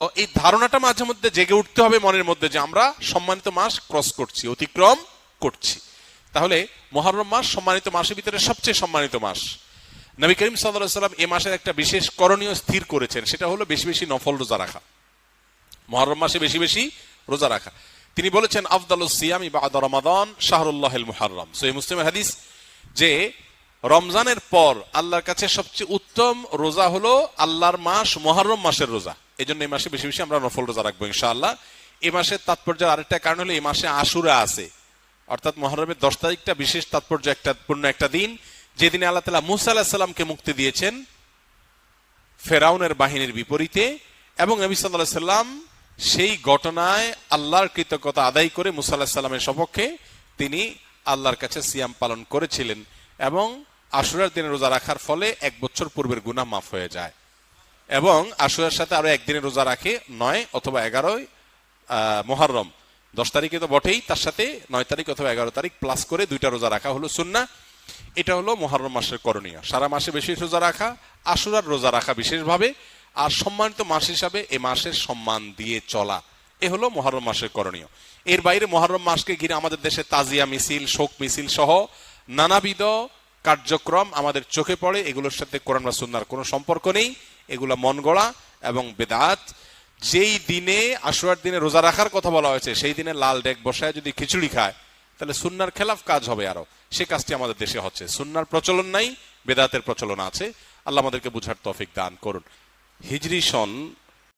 এই ধারণাটা মাঝে মধ্যে জেগে উঠতে হবে মনের মধ্যে যে আমরা সম্মানিত মাস ক্রস করছি, অতিক্রম করছি। তাহলে মুহররম মাস সম্মানিত মাসের ভিতরে সবচেয়ে সম্মানিত মাস। নবী করিম সাল্লাল্লাহু আলাইহি ওয়াসাল্লাম এই মাসের একটা বিশেষ করণীয় স্থির করেছেন, সেটা হলো বেশি বেশি নফল রোজা রাখা। মুহররম মাসে বেশি বেশি রোজা রাখা। তিনি বলেছেন আফদালুস সিয়ামি বা'দা রমাদান শাহরুল্লাহিল মুহাররম। সহিহ মুসলিমের হাদিস যে রমজানের পর আল্লাহর কাছে সবচেয়ে উত্তম রোজা হলো আল্লাহর মাস মুহররম মাসের রোজা। এই জন্য এই মাসে বেশি বেশি আমরা নফল রোজা রাখবো ইনশাআল্লাহ। এই মাসের তাৎপর্যের আরেকটা কারণ হলো এই মাসে আশুরা আছে, অর্থাৎ মুহররমের 10 তারিখটা বিশেষ তাৎপর্য পূর্ণ একটা দিন, যেদিনে আল্লাহ তাআলা মূসা আলাইহিস সালামকে মুক্তি দিয়েছেন ফেরাউনের বাহিনীর বিপরীতে, এবং নবী সাল্লাল্লাহু আলাইহি সাল্লাম সেই ঘটনায় আল্লাহর কৃতজ্ঞতা আদায় করে মূসা আলাইহিস সালামের সপক্ষে তিনি আল্লাহর কাছে সিয়াম পালন করেছিলেন, এবং আশুরার দিনে রোজা রাখার ফলে 1 বছর পূর্বের গুনাহ মাফ হয়ে যায়। এবং আশুরার সাথে আরো একদিনে রোজা রাখে 9 অথবা 11 মুহররম, 10 তারিখে তো বটেই, তার সাথে 9 তারিখ অথবা 11 তারিখ প্লাস করে 2টা রোজা রাখা হলো সুন্নাহ। এটা হলো মুহররম মাসের করণীয়। সারা মাসে বেশি রোজা রাখা, আশুরার রোজা রাখা বিশেষভাবে, আর সম্মানিত মাস হিসাবে এই মাসের সম্মান দিয়ে চলা, এ হলো মুহররম মাসের করণীয়। এর বাইরে মুহররম মাসকে ঘিরে আমাদের দেশে তাজিয়া মিছিল, শোক মিছিল সহ নানাবিধ কার্যক্রম আমাদের চোখে পড়ে। এগুলোর সাথে কোরআন বা সুন্নাহর কোনো সম্পর্ক নেই, এগুলো মন গড়া এবং বেদাত। যেই দিনে আশুরার দিনে রোজা রাখার কথা বলা হয়েছে সেই দিনে লাল ডেক বসায় যদি খিচুড়ি খায় তাহলে সুন্নাহর খেলাফ কাজ হবে। আরো সে কাজটি আমাদের দেশে হচ্ছে। সুন্নাহর প্রচলন নাই, বেদাতের প্রচলন আছে। আল্লাহ আমাদেরকে বুঝার তৌফিক দান করুন। হিজরি সন